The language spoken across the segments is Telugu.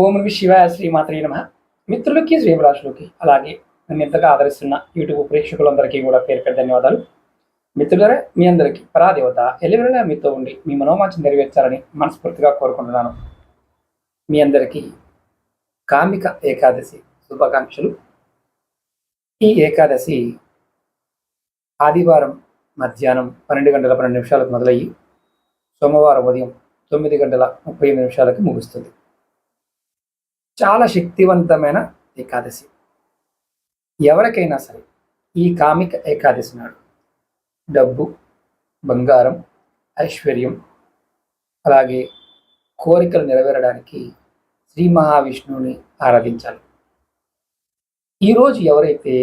ఓం నమః శివాయ శ్రీమాత్రే నమః. మిత్రులకి, శ్రీభిలాషులకి, అలాగే నన్ను ఎంతగా ఆదరిస్తున్న యూట్యూబ్ ప్రేక్షకులందరికీ కూడా పేరు పేరు ధన్యవాదాలు. మిత్రులారా, మీ అందరికీ పరాదేవత ఎల్లవేళలా మీతో ఉండి మీ మనోవాంఛ నెరవేర్చాలని మనస్ఫూర్తిగా కోరుకుంటున్నాను. మీ అందరికీ కామిక ఏకాదశి శుభాకాంక్షలు. ఈ ఏకాదశి ఆదివారం మధ్యాహ్నం 12 గంటల 12 నిమిషాలకు మొదలయ్యి సోమవారం ఉదయం 9 గంటల 38 నిమిషాలకు ముగుస్తుంది. చాలా శక్తివంతమైన ఏకాదశి. ఎవరికైనా సరే ఈ కామిక ఏకాదశి నాడు డబ్బు, బంగారం, ఐశ్వర్యం, అలాగే కోరికలు నెరవేరడానికి శ్రీ మహావిష్ణువుని ఆరాధించాలి. ఈరోజు ఎవరైతే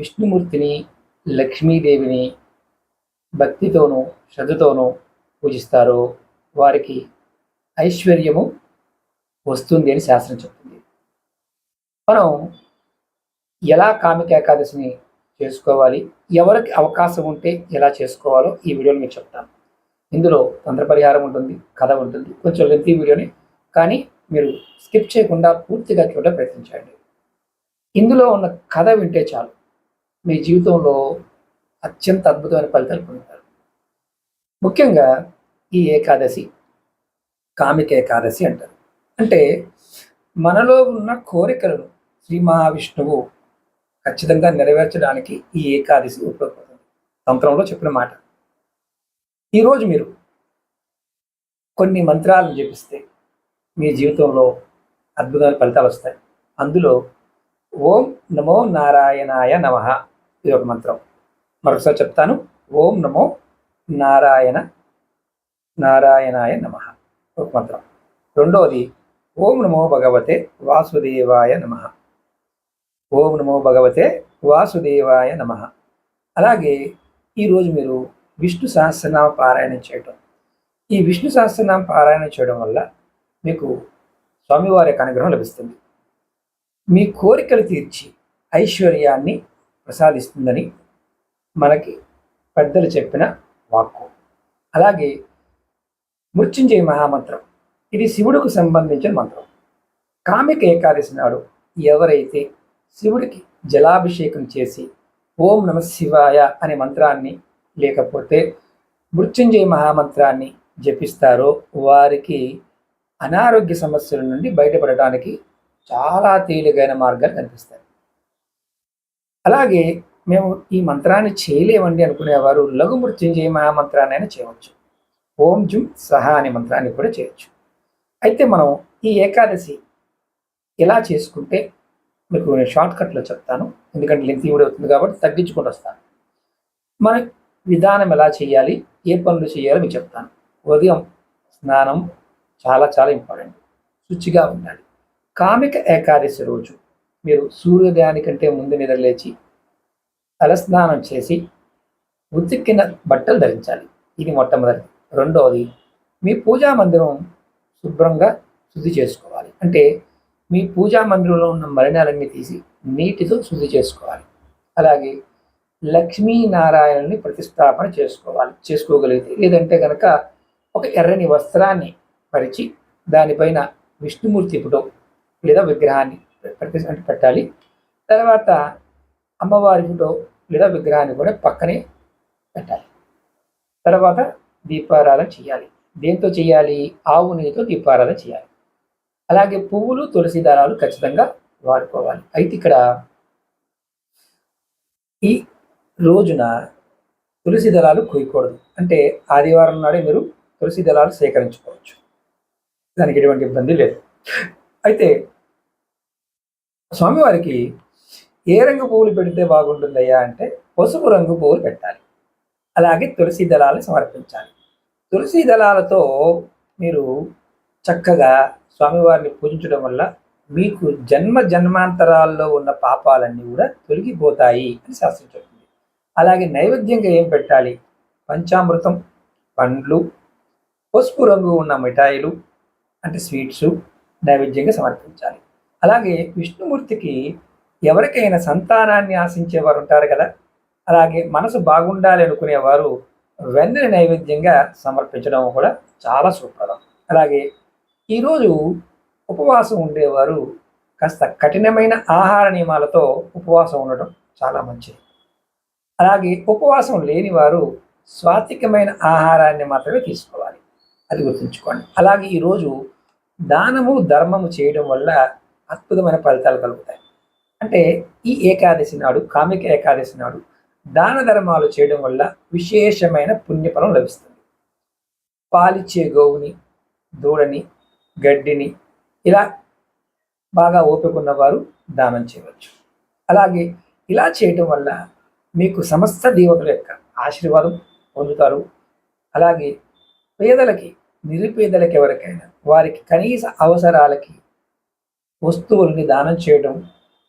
విష్ణుమూర్తిని, లక్ష్మీదేవిని భక్తితోనూ శ్రద్ధతోనూ పూజిస్తారో వారికి ఐశ్వర్యము వస్తుంది అని శాస్త్రం చెప్తుంది. మనం ఎలా కామిక ఏకాదశిని చేసుకోవాలి, ఎవరికి అవకాశం ఉంటే ఎలా చేసుకోవాలో ఈ వీడియోలో మీకు చెప్తాను. ఇందులో తంత్ర పరిహారం ఉంటుంది, కథ ఉంటుంది, కొంచెం లెంతీ వీడియోని, కానీ మీరు స్కిప్ చేయకుండా పూర్తిగా చూడ ప్రయత్నించండి. ఇందులో ఉన్న కథ వింటే చాలు మీ జీవితంలో అత్యంత అద్భుతమైన ఫలితాలు పొందుతారు. ముఖ్యంగా ఈ ఏకాదశి కామిక ఏకాదశి అంటారు. అంటే మనలో ఉన్న కోరికలను శ్రీ మహావిష్ణువు ఖచ్చితంగా నెరవేర్చడానికి ఈ ఏకాదశి ఉపయోగపడుతుంది. తంత్రంలో చెప్పిన మాట. ఈరోజు మీరు కొన్ని మంత్రాలను జపిస్తే మీ జీవితంలో అద్భుతమైన ఫలితాలు వస్తాయి. అందులో ఓం నమో నారాయణాయ నమః ఇది ఒక మంత్రం. మరొకసారి చెప్తాను. ఓం నమో నారాయణాయ నమః ఒక మంత్రం. రెండవది ఓం నమో భగవతే వాసుదేవాయ నమః. ఓం నమో భగవతే వాసుదేవాయ నమః. అలాగే ఈరోజు మీరు విష్ణు సహస్రనామ పారాయణం చేయటం. ఈ విష్ణు సహస్రనామ పారాయణం చేయడం వల్ల మీకు స్వామివారి యొక్క అనుగ్రహం లభిస్తుంది. మీ కోరికలు తీర్చి ఐశ్వర్యాన్ని ప్రసాదిస్తుందని మనకి పెద్దలు చెప్పిన వాక్కు. అలాగే మృత్యుంజయ మహామంత్రం, ఇది శివుడికి సంబంధించిన మంత్రం. కామిక ఏకాదశి నాడు ఎవరైతే శివుడికి జలాభిషేకం చేసి ఓం నమ శివాయ అనే మంత్రాన్ని లేకపోతే మృత్యుంజయ మహామంత్రాన్ని జపిస్తారో వారికి అనారోగ్య సమస్యల నుండి బయటపడటానికి చాలా తేలికైన మార్గాలు కనిపిస్తాయి. అలాగే మేము ఈ మంత్రాన్ని చేయలేమండి అనుకునేవారు లఘు మృత్యుంజయ మహామంత్రాన్ని అయినా చేయవచ్చు. ఓం జుం సహా అనే మంత్రాన్ని కూడా చేయవచ్చు. అయితే మనం ఈ ఏకాదశి ఎలా చేసుకుంటే మీకు నేను షార్ట్కట్లో చెప్తాను, ఎందుకంటే లెంతీ కూడా అవుతుంది కాబట్టి తగ్గించుకుంటూ వస్తాను. మన విధానం ఎలా చేయాలి, ఏ పనులు చేయాలో మీకు చెప్తాను. ఉదయం స్నానం చాలా చాలా ఇంపార్టెంట్. శుచిగా ఉండాలి. కామిక ఏకాదశి రోజు మీరు సూర్యోదయానికంటే ముందు నిద్రలేచి తలస్నానం చేసి ఉతికిన బట్టలు ధరించాలి. ఇది మొట్టమొదటి. రెండవది, మీ పూజా మందిరం శుభ్రంగా శుద్ధి చేసుకోవాలి. అంటే మీ పూజా మందిరంలో ఉన్న మలినాలన్నీ తీసి నీటితో శుద్ధి చేసుకోవాలి. అలాగే లక్ష్మీనారాయణని ప్రతిష్టాపన చేసుకోగలిగితే, లేదంటే కనుక ఒక ఎర్రని వస్త్రాన్ని పరిచి దానిపైన విష్ణుమూర్తి ఫోటో లేదా విగ్రహాన్ని పెట్టాలి. తర్వాత అమ్మవారి ఫోటో లేదా విగ్రహాన్ని కూడా పక్కనే పెట్టాలి. తర్వాత దీపారాధన చేయాలి. దేంతో చేయాలి? ఆవు నెయ్యితో దీపారాధన చేయాలి. అలాగే పువ్వులు, తులసి దళాలు ఖచ్చితంగా వాడుకోవాలి. అయితే ఇక్కడ ఈ రోజున తులసి దళాలు కొయ్యకూడదు. అంటే ఆదివారం నాడే మీరు తులసి దళాలు సేకరించుకోవచ్చు, దానికి ఎటువంటి ఇబ్బంది లేదు. అయితే స్వామివారికి ఏ రంగు పువ్వులు పెడితే బాగుంటుందయ్యా అంటే పసుపు రంగు పువ్వులు పెట్టాలి. అలాగే తులసి దళాలను సమర్పించాలి. తులసి దళాలతో మీరు చక్కగా స్వామివారిని పూజించడం వల్ల మీకు జన్మాంతరాల్లో ఉన్న పాపాలన్నీ కూడా తొలగిపోతాయి అని శాస్త్రం చెప్తుంది. అలాగే నైవేద్యంగా ఏం పెట్టాలి? పంచామృతం, పండ్లు, పసుపు రంగు ఉన్న మిఠాయిలు అంటే స్వీట్స్ నైవేద్యంగా సమర్పించాలి. అలాగే విష్ణుమూర్తికి ఎవరికైనా సంతానాన్ని ఆశించేవారు ఉంటారు కదా, అలాగే మనసు బాగుండాలి అనుకునేవారు వెన్నెల నైవేద్యంగా సమర్పించడం కూడా చాలా శుభప్రదం. అలాగే ఈరోజు ఉపవాసం ఉండేవారు కాస్త కఠినమైన ఆహార నియమాలతో ఉపవాసం ఉండటం చాలా మంచిది. అలాగే ఉపవాసం లేని వారు సాత్వికమైన ఆహారాన్ని మాత్రమే తీసుకోవాలి, అది గుర్తుంచుకోండి. అలాగే ఈరోజు దానము ధర్మము చేయడం వల్ల అద్భుతమైన ఫలితాలు కలుగుతాయి. అంటే ఈ ఏకాదశి నాడు, కామిక ఏకాదశి నాడు దాన ధర్మాలు చేయడం వల్ల విశేషమైన పుణ్యఫలం లభిస్తుంది. పాలిచ్చే గోవుని, దూడని, గడ్డిని ఇలా బాగా ఓపిక ఉన్నవారు దానం చేయవచ్చు. అలాగే ఇలా చేయడం వల్ల మీకు సమస్త దేవతల యొక్క ఆశీర్వాదం పొందుతారు. అలాగే పేదలకి, నిరుపేదలకి ఎవరికైనా వారికి కనీస అవసరాలకి వస్తువుల్ని దానం చేయడం,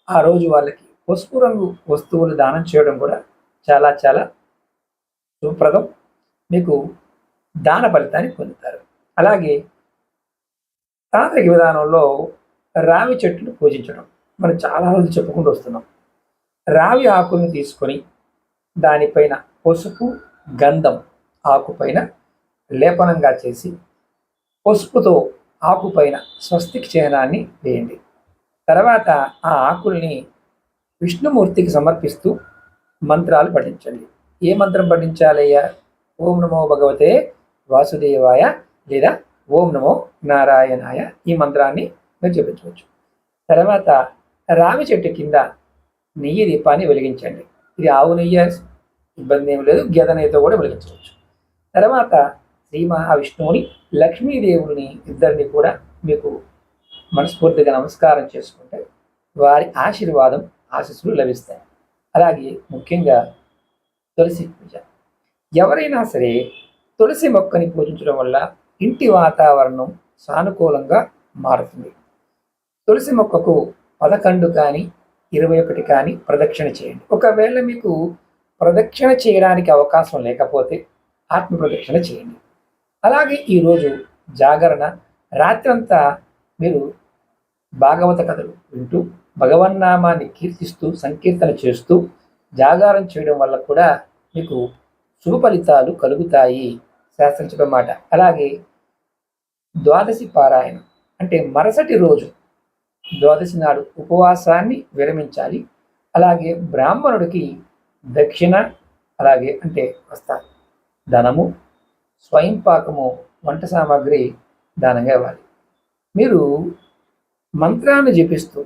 ఆ రోజు వాళ్ళకి పసుపు రంగు వస్తువులు దానం చేయడం కూడా చాలా చాలా శుభప్రదం. మీకు దాన ఫలితాన్ని పొందుతారు. అలాగే తాంత్రిక విధానంలో రావి చెట్టును పూజించడం మనం చాలా రోజులు చెప్పుకుంటూ వస్తున్నాం. రావి ఆకులను తీసుకొని దానిపైన పసుపు, గంధం ఆకుపైన లేపనంగా చేసి పసుపుతో ఆకుపైన స్వస్తిక్ చిహ్నాన్ని వేయండి. తర్వాత ఆ ఆకుల్ని విష్ణుమూర్తికి సమర్పిస్తూ మంత్రాలు పఠించండి. ఏ మంత్రం పఠించాలయ్యా? ఓం నమో భగవతే వాసుదేవాయ లేదా ఓం నమో నారాయణాయ ఈ మంత్రాన్ని మీరు జపించవచ్చు. తర్వాత రావి చెట్టు కింద నెయ్యి దీపాన్ని వెలిగించండి. ఇది ఆవు నెయ్యి, ఇబ్బంది ఏమి లేదు, గేదె నెయ్యితో కూడా వెలిగించవచ్చు. తర్వాత శ్రీ మహావిష్ణువుని, లక్ష్మీదేవుని ఇద్దరిని కూడా మీకు మనస్ఫూర్తిగా నమస్కారం చేసుకుంటే వారి ఆశీర్వాదం, ఆశీస్సులు లభిస్తాయి. అలాగే ముఖ్యంగా తులసి పూజ. ఎవరైనా సరే తులసి మొక్కని పూజించడం వల్ల ఇంటి వాతావరణం సానుకూలంగా మారుతుంది. తులసి మొక్కకు 11 కానీ 21 కానీ ప్రదక్షిణ చేయండి. ఒకవేళ మీకు ప్రదక్షిణ చేయడానికి అవకాశం లేకపోతే ఆత్మ ప్రదక్షిణ చేయండి. అలాగే ఈరోజు జాగరణ, రాత్రంతా మీరు భాగవత కథలు వింటూ భగవన్నామాన్ని కీర్తిస్తూ సంకీర్తన చేస్తూ జాగారం చేయడం వల్ల కూడా మీకు శుభ ఫలితాలు కలుగుతాయి శాస్త్రం చెప్పే మాట. అలాగే ద్వాదశి పారాయణం అంటే మరుసటి రోజు ద్వాదశి నాడు ఉపవాసాన్ని విరమించాలి. అలాగే బ్రాహ్మణుడికి దక్షిణ, అలాగే అంటే వస్త ధనము, స్వయంపాకము, వంట సామాగ్రి దానంగా ఇవ్వాలి. మీరు మంత్రాన్ని జపిస్తూ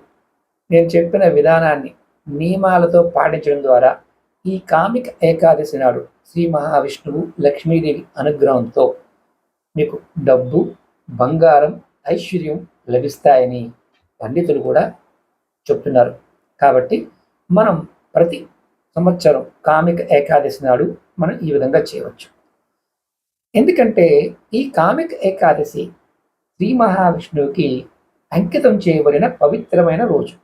నేను చెప్పిన విధానాన్ని నియమాలతో పాటించడం ద్వారా ఈ కామిక ఏకాదశి నాడు శ్రీ మహావిష్ణువు, లక్ష్మీదేవి అనుగ్రహంతో మీకు డబ్బు, బంగారం, ఐశ్వర్యం లభిస్తాయని పండితులు కూడా చెప్తున్నారు. కాబట్టి మనం ప్రతి సంవత్సరం కామిక ఏకాదశి నాడు మనం ఈ విధంగా చేయవచ్చు. ఎందుకంటే ఈ కామిక ఏకాదశి శ్రీ మహావిష్ణువుకి అంకితం చేయబడిన పవిత్రమైన రోజు.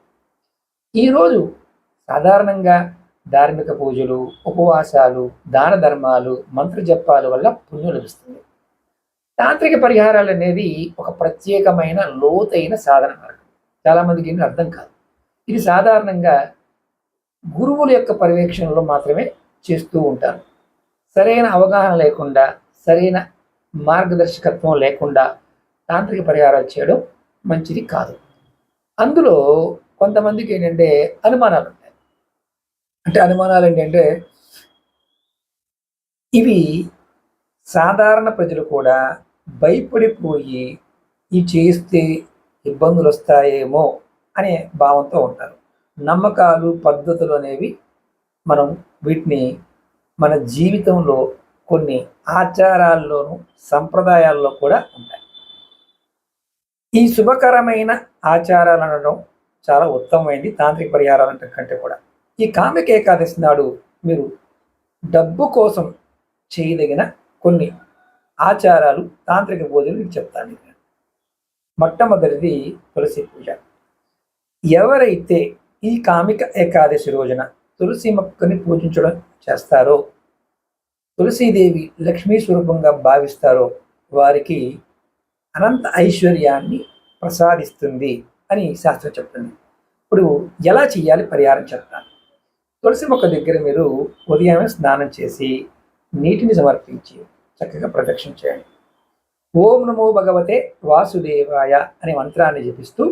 ఈరోజు సాధారణంగా ధార్మిక పూజలు, ఉపవాసాలు, దాన ధర్మాలు, మంత్రజపాల వల్ల పుణ్యం లభిస్తుంది. తాంత్రిక పరిహారాలు అనేది ఒక ప్రత్యేకమైన లోతైన సాధన మార్గం. చాలామందికి ఏమీ అర్థం కాదు. ఇది సాధారణంగా గురువుల యొక్క పర్యవేక్షణలో మాత్రమే చేస్తూ ఉంటారు. సరైన అవగాహన లేకుండా, సరైన మార్గదర్శకత్వం లేకుండా తాంత్రిక పరిహారాలు చేయడం మంచిది కాదు. అందులో కొంతమందికి ఏంటంటే అనుమానాలు ఉంటాయి. అంటే అనుమానాలు ఏంటంటే ఇవి సాధారణ ప్రజలు కూడా భయపడిపోయి ఇవి చేస్తే ఇబ్బందులు వస్తాయేమో అనే భావంతో ఉంటారు. నమ్మకాలు, పద్ధతులు అనేవి మనం వీటిని మన జీవితంలో కొన్ని ఆచారాల్లోనూ సంప్రదాయాల్లో కూడా ఉంటాయి. ఈ శుభకరమైన ఆచారాలు అనడం చాలా ఉత్తమమైంది తాంత్రిక పరిహారాల కంటే కూడా. ఈ కామిక ఏకాదశి నాడు మీరు డబ్బు కోసం చేయదగిన కొన్ని ఆచారాలు, తాంత్రిక పూజలు మీకు చెప్తాను. మొట్టమొదటిది తులసి పూజ. ఎవరైతే ఈ కామిక ఏకాదశి రోజున తులసి మొక్కని పూజించడం చేస్తారో, తులసీదేవి లక్ష్మీ స్వరూపంగా భావిస్తారో వారికి అనంత ఐశ్వర్యాన్ని ప్రసాదిస్తుంది అని శాస్త్రం చెప్తుంది. ఇప్పుడు ఎలా చేయాలి పరిహారం చెప్తాను. తులసి మొక్క దగ్గర మీరు ఉదయమే స్నానం చేసి నీటిని సమర్పించి చక్కగా ప్రదక్షిణ చేయండి. ఓం నమో భగవతే వాసుదేవాయ అనే మంత్రాన్ని జపిస్తూ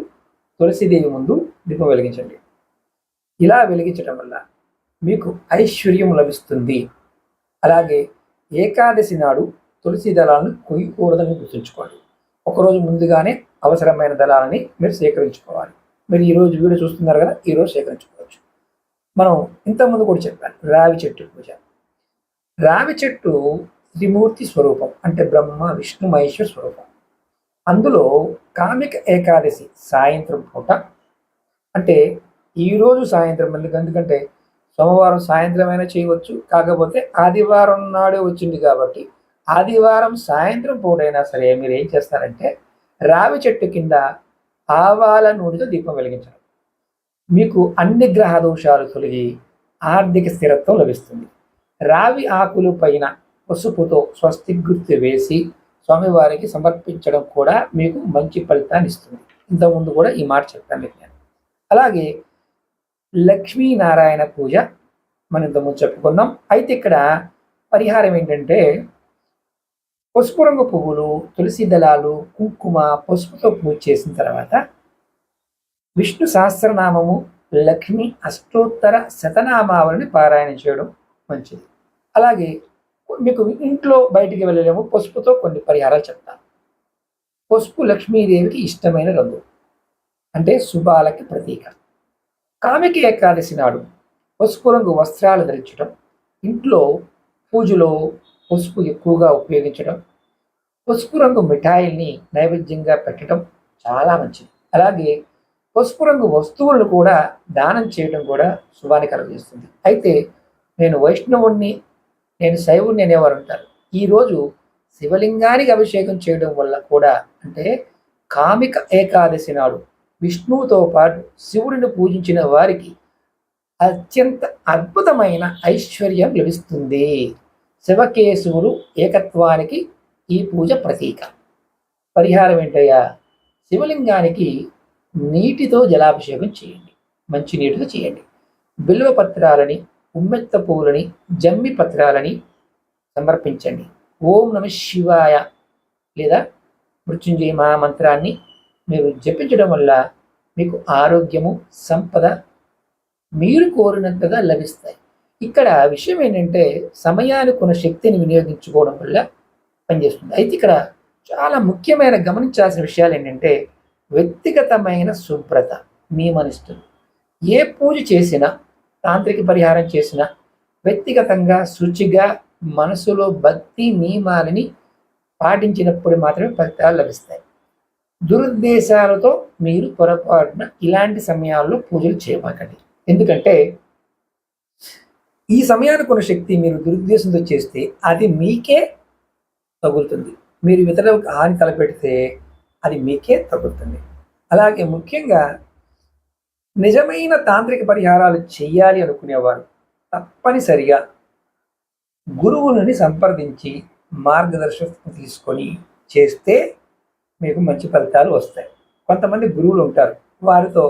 తులసిదేవి ముందు దీపం వెలిగించండి. ఇలా వెలిగించడం వల్ల మీకు ఐశ్వర్యం లభిస్తుంది. అలాగే ఏకాదశి నాడు తులసి దళాలను కొయ్యకూడదని గుర్తుంచుకోండి. ఒకరోజు ముందుగానే అవసరమైన దళాలని మీరు సేకరించుకోవాలి. మీరు ఈరోజు వీడియో చూస్తున్నారు కదా, ఈరోజు సేకరించుకోవచ్చు. మనం ఇంతకుముందు కూడా చెప్పాను రావి చెట్టు పూజ. రావి చెట్టు త్రిమూర్తి స్వరూపం, అంటే బ్రహ్మ విష్ణు మహేశ్వర స్వరూపం. అందులో కామిక ఏకాదశి సాయంత్రం పూట, అంటే ఈరోజు సాయంత్రం, ఎందుకంటే సోమవారం సాయంత్రం అయినా చేయవచ్చు, కాకపోతే ఆదివారం నాడే వచ్చింది కాబట్టి ఆదివారం సాయంత్రం పూటైనా సరే మీరు ఏం చేస్తారంటే రావి చెట్టు కింద ఆవాల నూనెతో దీపం వెలిగించడం. మీకు అన్ని గ్రహ దోషాలు తొలగి ఆర్థిక స్థిరత్వం లభిస్తుంది. రావి ఆకులు పైన పసుపుతో స్వస్తి గుర్తు వేసి స్వామివారికి సమర్పించడం కూడా మీకు మంచి ఫలితాన్ని ఇస్తుంది. ఇంతకుముందు కూడా ఈ మాట చెప్పాను మీకు నేను. అలాగే లక్ష్మీనారాయణ పూజ మనం ఇంతకుముందు చెప్పుకున్నాం. అయితే ఇక్కడ పరిహారం ఏంటంటే పసుపు రంగు పువ్వులు, తులసి దళాలు, కుంకుమ, పసుపుతో పూజ చేసిన తర్వాత విష్ణు సహస్రనామము, లక్ష్మి అష్టోత్తర శతనామావళిని పారాయణం చేయడం మంచిది. అలాగే మీకు ఇంట్లో బయటికి వెళ్ళలేము, పసుపుతో కొన్ని పరిహారాలు చెప్తాను. పసుపు లక్ష్మీదేవికి ఇష్టమైన రంగు, అంటే శుభాలకి ప్రతీక. కామిక ఏకాదశి నాడు పసుపు రంగు వస్త్రాలు ధరించడం, ఇంట్లో పూజలో పసుపు ఎక్కువగా ఉపయోగించడం, పసుపు రంగు మిఠాయిల్ని నైవేద్యంగా పెట్టడం చాలా మంచిది. అలాగే పసుపు రంగు వస్తువులను కూడా దానం చేయడం కూడా శుభాన్ని కలుగజేస్తుంది. అయితే నేను వైష్ణవుణ్ణి, నేను శైవుణ్ణి అనేవారు ఉంటారు. ఈరోజు శివలింగానికి అభిషేకం చేయడం వల్ల కూడా, అంటే కామిక ఏకాదశి నాడు విష్ణువుతో పాటు శివుడిని పూజించిన వారికి అత్యంత అద్భుతమైన ఐశ్వర్యం లభిస్తుంది. శివకేశవులు ఏకత్వానికి ఈ పూజ ప్రతీక. పరిహారం ఏంటయ్యా? శివలింగానికి నీటితో జలాభిషేకం చేయండి, మంచి నీటితో చేయండి. బిల్వ పత్రాలని, ఉమ్మెత్త పూలని, జమ్మి పత్రాలని సమర్పించండి. ఓం నమ శివాయ లేదా మృత్యుంజయ మహామంత్రాన్ని మీరు జపించడం వల్ల మీకు ఆరోగ్యము, సంపద మీరు కోరినంతగా లభిస్తాయి. ఇక్కడ విషయం ఏంటంటే సమయానికి ఉన్న శక్తిని వినియోగించుకోవడం వల్ల పనిచేస్తుంది. అయితే ఇక్కడ చాలా ముఖ్యమైన గమనించాల్సిన విషయాలు ఏంటంటే వ్యక్తిగతమైన శుభ్రత మీ మనిస్తుంది. ఏ పూజ చేసినా, తాంత్రిక పరిహారం చేసినా వ్యక్తిగతంగా శుచిగా మనసులో భక్తి నియమాలని పాటించినప్పుడు మాత్రమే ఫలితాలు లభిస్తాయి. దురుద్దేశాలతో మీరు పొరపాటున ఇలాంటి సమయాల్లో పూజలు చేయమాకండి. ఎందుకంటే ఈ సమయానికి ఉన్న శక్తి మీరు దురుద్దేశంతో చేస్తే అది మీకే తగులుతుంది. మీరు ఇతరులకు హాని తలపెడితే అది మీకే తగులుతుంది. అలాగే ముఖ్యంగా నిజమైన తాంత్రిక పరిహారాలు చేయాలి అనుకునేవారు తప్పనిసరిగా గురువులని సంప్రదించి మార్గదర్శకత్వం తీసుకొని చేస్తే మీకు మంచి ఫలితాలు వస్తాయి. కొంతమంది గురువులు ఉంటారు, వారితో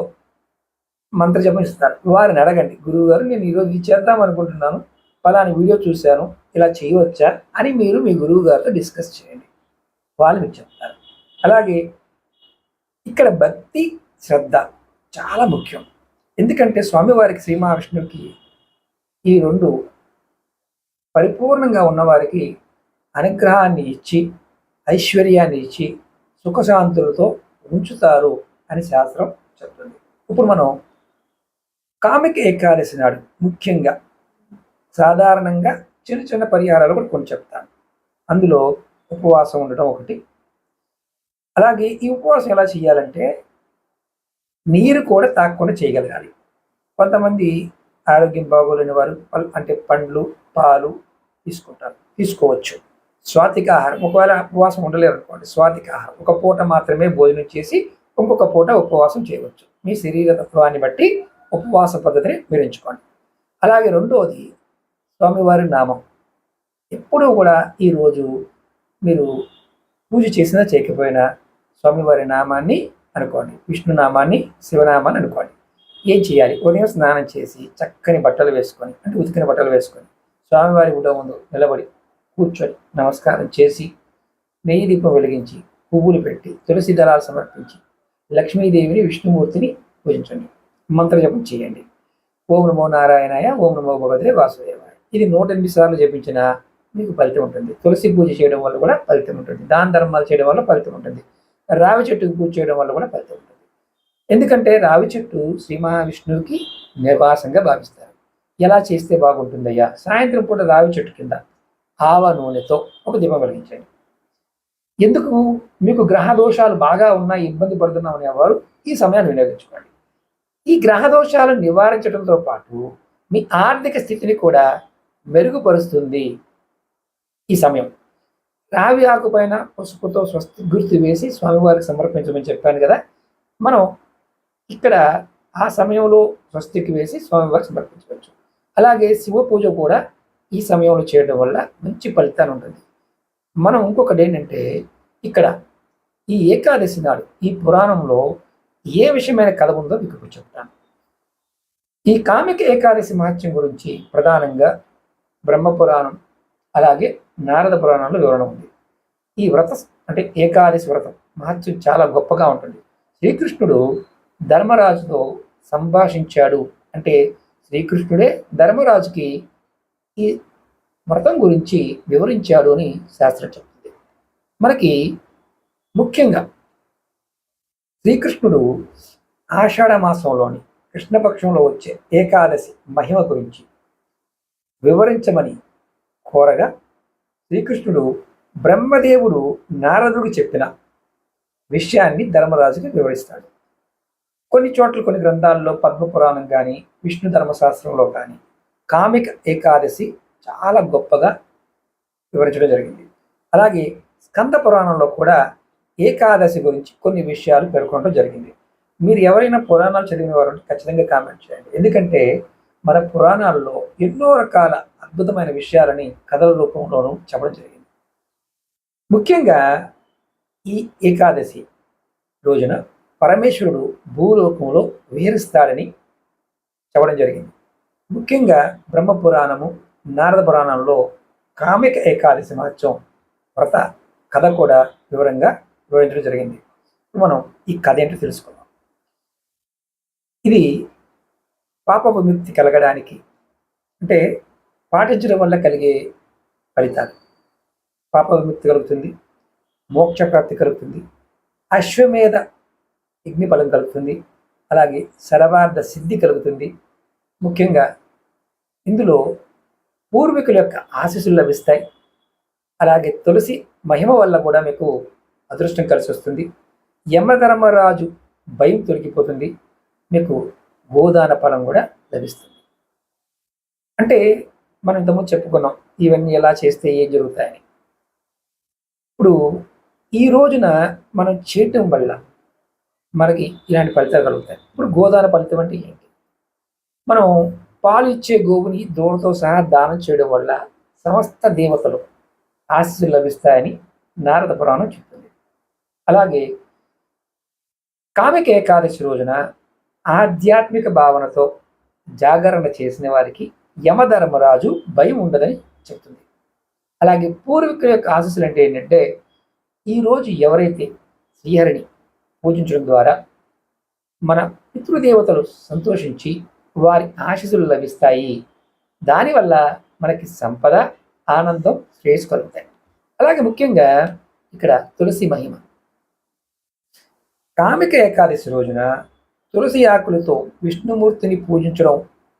మంత్రజపం ఇస్తారు. వారిని అడగండి, గురువు గారు నేను ఈరోజు ఇది చేద్దాం అనుకుంటున్నాను, ఫలాని వీడియో చూశాను, ఇలా చేయవచ్చా అని మీరు మీ గురువు గారితో డిస్కస్ చేయండి, వాళ్ళు మీకు చెప్తారు. అలాగే ఇక్కడ భక్తి శ్రద్ధ చాలా ముఖ్యం. ఎందుకంటే స్వామివారికి, శ్రీ మహావిష్ణువుకి ఈ రెండు పరిపూర్ణంగా ఉన్నవారికి అనుగ్రహాన్ని ఇచ్చి ఐశ్వర్యాన్ని ఇచ్చి సుఖశాంతులతో ఉంచుతారు అని శాస్త్రం చెప్తుంది. ఇప్పుడు మనం కామిక ఏకాదశి నాడు ముఖ్యంగా సాధారణంగా చిన్న చిన్న పరిహారాలు కూడా కొన్ని చెప్తాను. అందులో ఉపవాసం ఉండటం ఒకటి. అలాగే ఈ ఉపవాసం ఎలా చేయాలంటే నీరు కూడా తాగకుండా చేయగలగాలి. కొంతమంది ఆరోగ్యం బాగోలేని వారు అంటే పండ్లు, పాలు తీసుకోవచ్చు. స్వాతిక ఆహారం, ఒకవేళ ఉపవాసం ఉండలేరు అనుకోండి, స్వాతిక ఆహారం ఒక పూట మాత్రమే భోజనం చేసి ఇంకొక పూట ఉపవాసం చేయవచ్చు. మీ శరీర తత్వాన్ని బట్టి ఉపవాస పద్ధతిని మీరు ఎంచుకోండి. అలాగే రెండవది స్వామివారి నామం. ఎప్పుడూ కూడా ఈరోజు మీరు పూజ చేసినా చేయకపోయినా స్వామివారి నామాన్ని అనుకోండి, విష్ణునామాన్ని, శివనామాన్ని అనుకోండి. ఏం చేయాలి? ఉదయం స్నానం చేసి చక్కని బట్టలు వేసుకొని, అంటే ఉతికిన బట్టలు వేసుకొని స్వామివారి గుడి ముందు నిలబడి కూర్చొని నమస్కారం చేసి నెయ్యి దీపం వెలిగించి పువ్వులు పెట్టి తులసి దళాలు సమర్పించి లక్ష్మీదేవిని విష్ణుమూర్తిని పూజించండి. మంత్ర జపం చేయండి. ఓం నమో నారాయణాయ, ఓం నమో భగవతే వాసుదేవాయ. ఇది 108 సార్లు జపించినా మీకు ఫలితం ఉంటుంది. తులసి పూజ చేయడం వల్ల కూడా ఫలితం ఉంటుంది. దాన ధర్మాలు చేయడం వల్ల ఫలితం ఉంటుంది. రావి చెట్టుకు పూజ చేయడం వల్ల కూడా ఫలితం ఉంటుంది. ఎందుకంటే రావి చెట్టు శ్రీ మహావిష్ణువుకి నివాసంగా భావిస్తారు. ఎలా చేస్తే బాగుంటుందయ్యా? సాయంత్రం పూట రావి చెట్టు కింద ఆవ నూనెతో ఒక దీపం వెలిగించండి. ఎందుకు? మీకు గ్రహ దోషాలు బాగా ఉన్నాయి, ఇబ్బంది పడుతున్నాం అనేవారు ఈ సమయాన్ని వినియోగించుకోండి. ఈ గ్రహ దోషాలను నివారించడంతో పాటు మీ ఆర్థిక స్థితిని కూడా మెరుగుపరుస్తుంది ఈ సమయం. రావి ఆకు పైన పసుపుతో స్వస్తి గుర్తు వేసి స్వామివారికి సమర్పించమని చెప్పాను కదా. మనం ఇక్కడ ఆ సమయంలో స్వస్తికి వేసి స్వామివారికి సమర్పించవచ్చు. అలాగే శివ పూజ కూడా ఈ సమయంలో చేయడం వల్ల మంచి ఫలితాన్ని ఉంటుంది. మనం ఇంకొకటి ఏంటంటే, ఇక్కడ ఈ ఏకాదశి నాడు ఈ పురాణంలో ఏ విషయమైన కథ ఉందో మీకు ఇప్పుడు చెప్తాను. ఈ కామిక ఏకాదశి మహత్యం గురించి ప్రధానంగా బ్రహ్మపురాణం అలాగే నారద పురాణంలో వివరణ ఉంది. ఈ వ్రత అంటే ఏకాదశి వ్రతం మహత్యం చాలా గొప్పగా ఉంటుంది. శ్రీకృష్ణుడు ధర్మరాజుతో సంభాషించాడు అంటే శ్రీకృష్ణుడే ధర్మరాజుకి ఈ వ్రతం గురించి వివరించాడు అని శాస్త్రం చెప్తుంది. మనకి ముఖ్యంగా శ్రీకృష్ణుడు ఆషాఢ మాసంలోని కృష్ణపక్షంలో వచ్చే ఏకాదశి మహిమ గురించి వివరించమని కోరగా శ్రీకృష్ణుడు బ్రహ్మదేవుడు నారదుడికి చెప్పిన విషయాన్ని ధర్మరాజుకి వివరిస్తాడు. కొన్ని చోట్ల కొన్ని గ్రంథాల్లో పద్మపురాణం కానీ విష్ణు ధర్మశాస్త్రంలో కానీ కామిక ఏకాదశి చాలా గొప్పగా వివరించడం జరిగింది. అలాగే స్కంద పురాణంలో కూడా ఏకాదశి గురించి కొన్ని విషయాలు పేర్కొనడం జరిగింది. మీరు ఎవరైనా పురాణాలు చదివిన వారు ఖచ్చితంగా కామెంట్ చేయండి. ఎందుకంటే మన పురాణాల్లో ఎన్నో రకాల అద్భుతమైన విషయాలని కథల రూపంలోనూ చెప్పడం జరిగింది. ముఖ్యంగా ఈ ఏకాదశి రోజున పరమేశ్వరుడు భూలోకంలో విహరిస్తాడని చెప్పడం జరిగింది. ముఖ్యంగా బ్రహ్మపురాణము నారద పురాణంలో కామిక ఏకాదశి మహత్యం వ్రత కథ కూడా వివరంగా వివరించడం జరిగింది. మనం ఈ కథ ఏంటో తెలుసుకుందాం. ఇది పాప విముక్తి కలగడానికి అంటే పాటించడం వల్ల కలిగే ఫలితాలు. పాప విముక్తి కలుగుతుంది, మోక్ష ప్రాప్తి కలుగుతుంది, అశ్వమేధ యజ్ఞ ఫలం కలుగుతుంది, అలాగే సర్వార్థ సిద్ధి కలుగుతుంది. ముఖ్యంగా ఇందులో పూర్వీకుల యొక్క ఆశీస్సులు లభిస్తాయి. అలాగే తులసి మహిమ వల్ల కూడా మీకు అదృష్టం కలిసి వస్తుంది. యమధర్మరాజు భయం తొలగిపోతుంది. మీకు గోదాన ఫలం కూడా లభిస్తుంది. అంటే మనం ఇంతకుముందు చెప్పుకున్నాం ఇవన్నీ ఎలా చేస్తే ఏం జరుగుతాయని. ఇప్పుడు ఈ రోజున మనం చేయటం వల్ల మనకి ఇలాంటి ఫలితాలు కలుగుతాయి. ఇప్పుడు గోదాన ఫలితం అంటే ఏంటి? మనం పాలు ఇచ్చే గోవుని దూడతో సహా దానం చేయడం వల్ల సమస్త దేవతలు ఆశీస్సులు లభిస్తాయని నారద పురాణం చెప్తుంది. అలాగే కామిక ఏకాదశి రోజున ఆధ్యాత్మిక భావనతో జాగరణ చేసిన వారికి యమధర్మరాజు భయం ఉండదని చెప్తుంది. అలాగే పూర్వీకుల యొక్క ఆశీస్సులు అంటే ఏంటంటే, ఈరోజు ఎవరైతే శ్రీహరిని పూజించడం ద్వారా మన పితృదేవతలు సంతోషించి వారి ఆశీస్సులు లభిస్తాయి. దానివల్ల మనకి సంపద, ఆనందం, శ్రేయస్సు కలుగుతాయి. అలాగే ముఖ్యంగా ఇక్కడ తులసి మహిమ. కామిక ఏకాదశి రోజున తులసి ఆకులతో విష్ణుమూర్తిని పూజించడం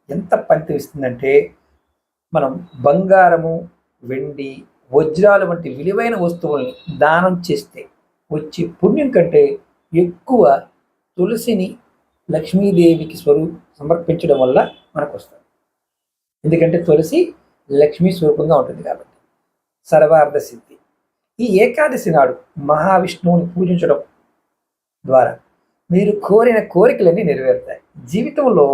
ఎంత ఫలితం ఇస్తుందంటే, మనం బంగారము, వెండి, వజ్రాలు వంటి విలువైన వస్తువుల్ని దానం చేస్తే వచ్చే పుణ్యం కంటే ఎక్కువ తులసిని లక్ష్మీదేవికి సమర్పించడం వల్ల మనకు వస్తుంది. ఎందుకంటే తులసి లక్ష్మీ స్వరూపంగా ఉంటుంది కాబట్టి. సర్వార్థ సిద్ధి. ఈ ఏకాదశి నాడు మహావిష్ణువుని పూజించడం ద్వారా మీరు కోరిన కోరికలన్నీ నెరవేరుతాయి. జీవితంలో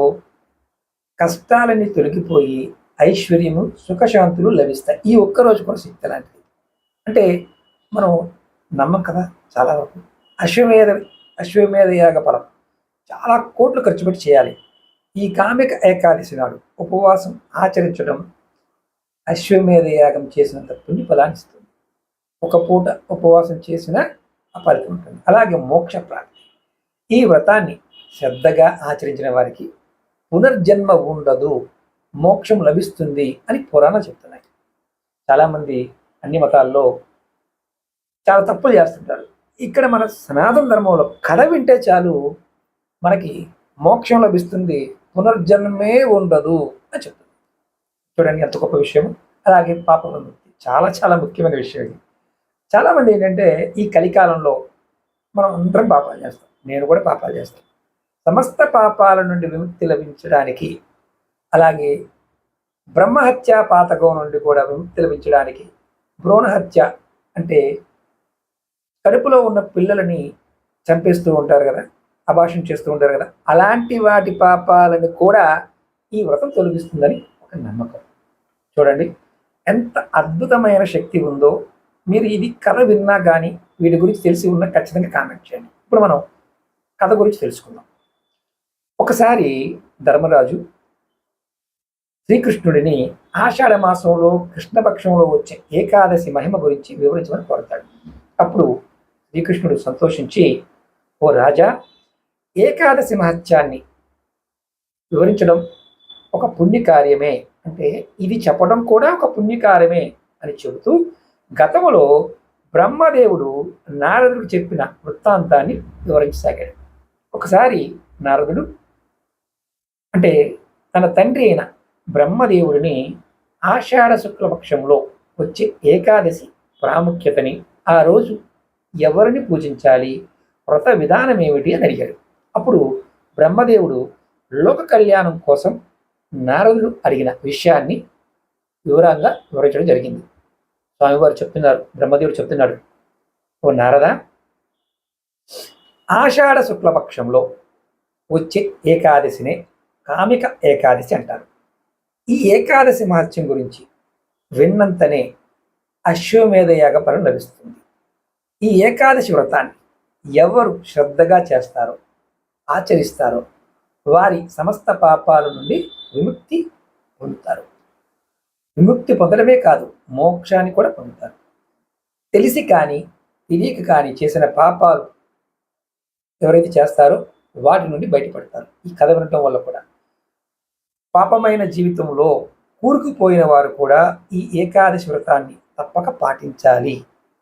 కష్టాలన్నీ తొలగిపోయి ఐశ్వర్యము, సుఖశాంతులు లభిస్తాయి. ఈ ఒక్కరోజు కూడా శక్తి లాంటిది. అంటే మనం నమ్మం కదా చాలా వరకు. అశ్వమేధ యాగ ఫలం చాలా కోట్లు ఖర్చు పెట్టి చేయాలి. ఈ కామిక ఏకాదశి నాడు ఉపవాసం ఆచరించడం అశ్వమేధ యాగం చేసినంత పుణ్య ఫలాన్ని ఇస్తుంది. ఒక పూట ఉపవాసం చేసిన ఆ ఫలితం ఉంటుంది. అలాగే మోక్ష ప్రాప్తి. ఈ వ్రతాన్ని శ్రద్ధగా ఆచరించిన వారికి పునర్జన్మ ఉండదు, మోక్షం లభిస్తుంది అని పురాణాలు చెప్తున్నాయి. చాలామంది అన్ని మతాల్లో చాలా తప్పులు చేస్తుంటారు. ఇక్కడ మన సనాతన ధర్మంలో కథ వింటే చాలు మనకి మోక్షం లభిస్తుంది, పునర్జన్మే ఉండదు అని చెప్తుంది. చూడండి ఎంత గొప్ప విషయం. అలాగే పాప విముక్తి చాలా చాలా ముఖ్యమైన విషయం ఇది. చాలామంది ఏంటంటే ఈ కలికాలంలో మనం అందరం పాపాలు చేస్తాం, నేను కూడా పాపాలు చేస్తాను. సమస్త పాపాల నుండి విముక్తి లభించడానికి, అలాగే బ్రహ్మహత్య పాతకం నుండి కూడా విముక్తి లభించడానికి, భ్రూణహత్య అంటే కడుపులో ఉన్న పిల్లలని చంపేస్తూ ఉంటారు కదా, అబార్షన్ చేస్తూ ఉంటారు కదా, అలాంటి వాటి పాపాలను కూడా ఈ వ్రతం తొలగిస్తుందని ఒక నమ్మకం. చూడండి ఎంత అద్భుతమైన శక్తి ఉందో. మీరు ఇది కథ విన్నా కానీ వీటి గురించి తెలిసి ఉన్నా ఖచ్చితంగా కామెంట్ చేయండి. ఇప్పుడు మనం కథ గురించి తెలుసుకుందాం. ఒకసారి ధర్మరాజు శ్రీకృష్ణుడిని ఆషాఢ మాసంలో కృష్ణపక్షంలో వచ్చే ఏకాదశి మహిమ గురించి వివరించమని కోరతాడు. అప్పుడు శ్రీకృష్ణుడు సంతోషించి, ఓ రాజా, ఏకాదశి మహత్యాన్ని వివరించడం ఒక పుణ్యకార్యమే, అంటే ఇది చెప్పడం కూడా ఒక పుణ్యకార్యమే అని చెబుతూ గతంలో బ్రహ్మదేవుడు నారదుడికి చెప్పిన వృత్తాంతాన్ని వివరించసాగాడు. ఒకసారి నారదుడు అంటే తన తండ్రి అయిన బ్రహ్మదేవుడిని ఆషాఢ శుక్లపక్షంలో వచ్చే ఏకాదశి ప్రాముఖ్యతని, ఆ రోజు ఎవరిని పూజించాలి, వ్రత విధానం ఏమిటి అని అడిగాడు. అప్పుడు బ్రహ్మదేవుడు లోక కళ్యాణం కోసం నారదుడు అడిగిన విషయాన్ని వివరంగా వివరించడం జరిగింది. స్వామివారు చెప్తున్నారు, బ్రహ్మదేవుడు చెప్తున్నాడు, ఓ నారద, ఆషాఢ శుక్లపక్షంలో వచ్చే ఏకాదశినే కామిక ఏకాదశి అంటారు. ఈ ఏకాదశి మహత్యం గురించి విన్నంతనే అశ్వమేధ యాగ ఫలం లభిస్తుంది. ఈ ఏకాదశి వ్రతాన్ని ఎవరు శ్రద్ధగా చేస్తారో, ఆచరిస్తారో వారి సమస్త పాపాల నుండి విముక్తి పొందుతారు. విముక్తి పొందడమే కాదు, మోక్షాన్ని కూడా పొందుతారు. తెలిసి కానీ తెలియక కానీ చేసిన పాపాలు ఎవరైతే చేస్తారో వాటి నుండి బయటపడతారు. ఈ కథ వినటం వల్ల కూడా పాపమైన జీవితంలో కూరుకుపోయిన వారు కూడా ఈ ఏకాదశి వ్రతాన్ని తప్పక పాటించాలి.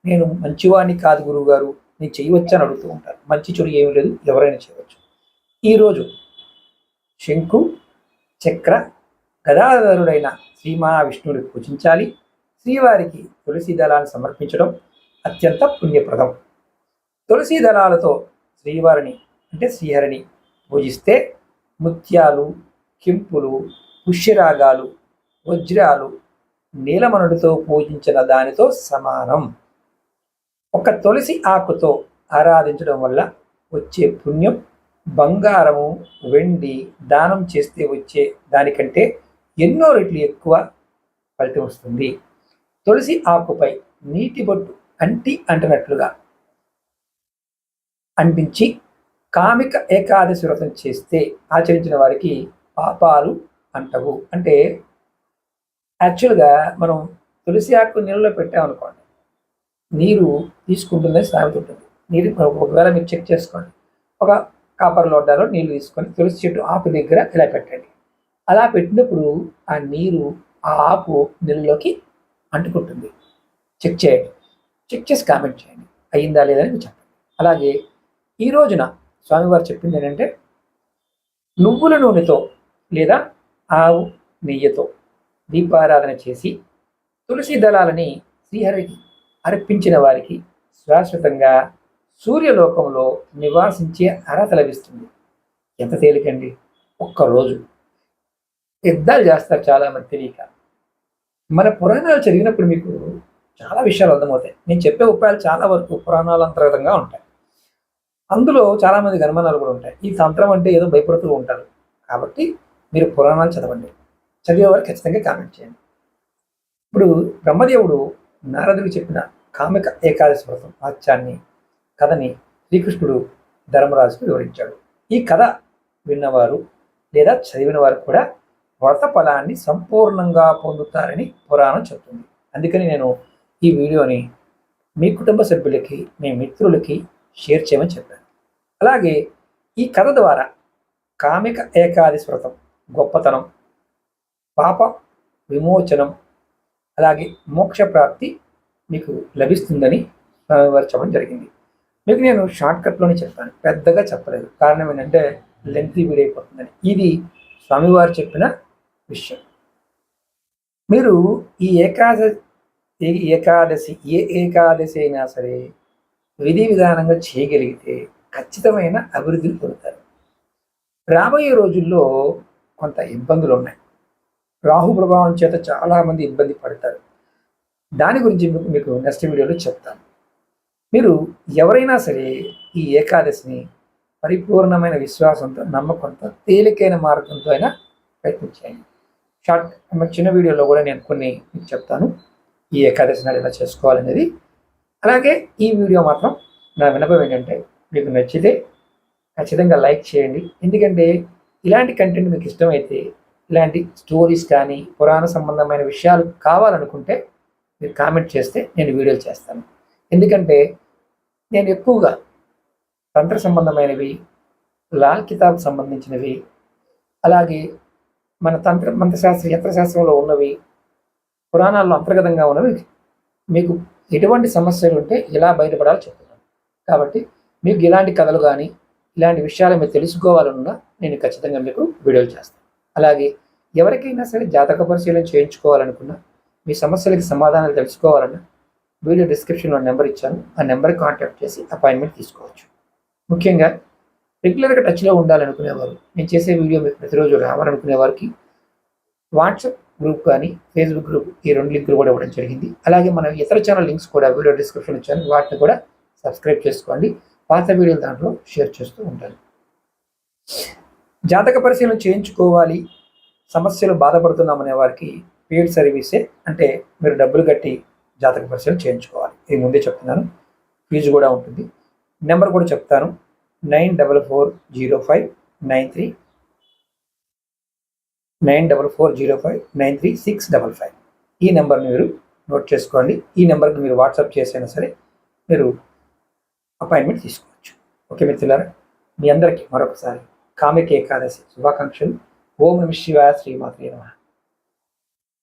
నేను మంచివాడిని కాదు గురువుగారు, నేను చేయవచ్చని అడుగుతూ ఉంటారు. మంచి చెడు ఏమీ లేదు, ఎవరైనా చేయవచ్చు. ఈరోజు శంకు చక్ర గదాధరుడైన శ్రీ మహావిష్ణువుని పూజించాలి. శ్రీవారికి తులసి దళాన్ని సమర్పించడం అత్యంత పుణ్యప్రదం. తులసి దళాలతో శ్రీవారిని అంటే శ్రీహరిని పూజిస్తే ముత్యాలు, కెంపులు, పుష్యరాగాలు, వజ్రాలు, నీలమణుడితో పూజించిన దానితో సమానం. ఒక తులసి ఆకుతో ఆరాధించడం వల్ల వచ్చే పుణ్యం బంగారము, వెండి దానం చేస్తే వచ్చే దానికంటే ఎన్నో రెట్లు ఎక్కువ ఫలితం వస్తుంది. తులసి ఆకుపై నీటి బొట్టు అంటినట్లుగా అంటించి కామిక ఏకాదశి వ్రతం చేస్తే ఆచరించిన వారికి పాపాలు అంటవు. అంటే యాక్చువల్గా మనం తులసి ఆకు నీళ్ళలో పెట్టామనుకోండి, నీరు తీసుకుంటుందని సామెత ఉంటుంది. నీరు ఒకవేళ మీరు చెక్ చేసుకోండి, ఒక కాపర్ లోటాలో నీళ్లు తీసుకొని తులసి చెట్టు ఆకు దగ్గర ఇలా పెట్టండి. అలా పెట్టినప్పుడు ఆ నీరు ఆ ఆకు నీళ్ళలోకి అంటుకుంటుంది. చెక్ చేయండి, చెక్ చేసి కామెంట్ చేయండి, అయ్యిందా లేదని మీరు చెప్పండి. అలాగే ఈ రోజున స్వామివారు చెప్పింది ఏంటంటే, నువ్వుల నూనెతో లేదా ఆవు నెయ్యితో దీపారాధన చేసి తులసి దళాలని శ్రీహరికి అర్పించిన వారికి శాశ్వతంగా సూర్యలోకంలో నివాసించే అర్హత లభిస్తుంది. ఎంత తేలికండి, ఒక్కరోజు. యుద్ధాలు చేస్తారు చాలామంది తెలియక. మన పురాణాలు చదివినప్పుడు మీకు చాలా విషయాలు అర్థమవుతాయి. నేను చెప్పే ఉపాయాలు చాలా వరకు పురాణాల అంతర్గతంగా ఉంటాయి. అందులో చాలామంది గణమనాలు కూడా ఉంటాయి. ఈ తంత్రం అంటే ఏదో భయపడుతూ ఉంటారు. కాబట్టి మీరు పురాణాలు చదవండి, చదివేవారు ఖచ్చితంగా కామెంట్ చేయండి. ఇప్పుడు బ్రహ్మదేవుడు నారదుడికి చెప్పిన కామిక ఏకాదశి వ్రతం వాక్యాన్ని కథని శ్రీకృష్ణుడు ధర్మరాజుకు వివరించాడు. ఈ కథ విన్నవారు లేదా చదివిన వారు కూడా వ్రత ఫలాన్ని సంపూర్ణంగా పొందుతారని పురాణం చెప్తుంది. అందుకని నేను ఈ వీడియోని మీ కుటుంబ సభ్యులకి, మీ మిత్రులకి షేర్ చేయమని చెప్పాను. అలాగే ఈ కథ ద్వారా కామిక ఏకాదశి వ్రతం గొప్పతనం, పాప విమోచనం, అలాగే మోక్ష ప్రాప్తి మీకు లభిస్తుందని స్వామివారు చెప్పడం జరిగింది. మీకు నేను షార్ట్కట్లోనే చెప్పాను, పెద్దగా చెప్పలేదు. కారణం ఏంటంటే లెంతీ వీడియో అయిపోతుందని. ఇది స్వామివారు చెప్పిన విషయం. మీరు ఈ ఏకాదశి ఏ ఏకాదశి అయినా సరే విధి విధానంగా చేయగలిగితే ఖచ్చితమైన అభివృద్ధిని పొందుతారు. రాబోయే రోజుల్లో కొంత ఇబ్బందులు ఉన్నాయి. రాహు ప్రభావం చేత చాలామంది ఇబ్బంది పడతారు. దాని గురించి మీకు నెక్స్ట్ వీడియోలో చెప్తాను. మీరు ఎవరైనా సరే ఈ ఏకాదశిని పరిపూర్ణమైన విశ్వాసంతో, నమ్మకంతో, తేలికైన మార్గంతో అయినా ప్రయత్నించండి. చిన్న వీడియోలో కూడా నేను కొన్ని మీకు చెప్తాను ఈ ఏకాదశి నాడు ఎలా చేసుకోవాలనేది. అలాగే ఈ వీడియో మాత్రం నా విన్నపం ఏంటంటే మీకు నచ్చితే ఖచ్చితంగా లైక్ చేయండి. ఎందుకంటే ఇలాంటి కంటెంట్ మీకు ఇష్టమైతే, ఇలాంటి స్టోరీస్ కానీ పురాణ సంబంధమైన విషయాలు కావాలనుకుంటే మీరు కామెంట్ చేస్తే నేను వీడియోలు చేస్తాను. ఎందుకంటే నేను ఎక్కువగా తంత్ర సంబంధమైనవి, లాల్ కితాబ్ సంబంధించినవి, అలాగే మన యంత్రశాస్త్రంలో ఉన్నవి, పురాణాల్లో అంతర్గతంగా ఉన్నవి, మీకు ఎటువంటి సమస్యలు ఉంటే ఎలా బయటపడాలో చెప్తున్నాను. కాబట్టి మీకు ఇలాంటి కథలు కానీ ఇలాంటి విషయాలు మీరు తెలుసుకోవాలన్నా నేను ఖచ్చితంగా మీకు వీడియోలు చేస్తాను. అలాగే ఎవరికైనా సరే జాతక పరిశీలన చేయించుకోవాలనుకున్నా, మీ సమస్యలకి సమాధానాలు తెలుసుకోవాలన్నా వీడియో డిస్క్రిప్షన్లో నెంబర్ ఇచ్చాను. ఆ నెంబర్కి కాంటాక్ట్ చేసి అపాయింట్మెంట్ తీసుకోవచ్చు. ముఖ్యంగా రెగ్యులర్గా టచ్లో ఉండాలనుకునేవారు, నేను చేసే వీడియో మీకు ప్రతిరోజు రావాలనుకునే వారికి వాట్సాప్ గ్రూప్ కానీ ఫేస్బుక్ గ్రూప్, ఈ 2 లింకులు కూడా ఇవ్వడం జరిగింది. అలాగే మన ఇతర ఛానల్ లింక్స్ కూడా వీడియో డిస్క్రిప్షన్ ఇచ్చాను. వాటిని కూడా సబ్స్క్రైబ్ చేసుకోండి. పాత వీడియోలు దాంట్లో షేర్ చేస్తూ ఉంటాను. జాతక పరిశీలన చేయించుకోవాలి, సమస్యలు బాధపడుతున్నామనే వారికి పెయిడ్ సర్వీసే, అంటే మీరు డబ్బులు కట్టి జాతక పరిశీలన చేయించుకోవాలి. ఇది ముందే చెప్తున్నాను. ఫీజు కూడా ఉంటుంది. నెంబర్ కూడా చెప్తాను, 9440593655. ఈ నెంబర్ని మీరు నోట్ చేసుకోండి. ఈ నెంబర్కి మీరు వాట్సాప్ చేసైనా సరే మీరు అపాయింట్మెంట్ తీసుకోవచ్చు. ఓకే మిత్రులారా, మీ అందరికీ మరొకసారి కామిక ఏకాదశి శుభాకాంక్షలు. ఓం నమః శివాయ. శ్రీమాత్రే నమః.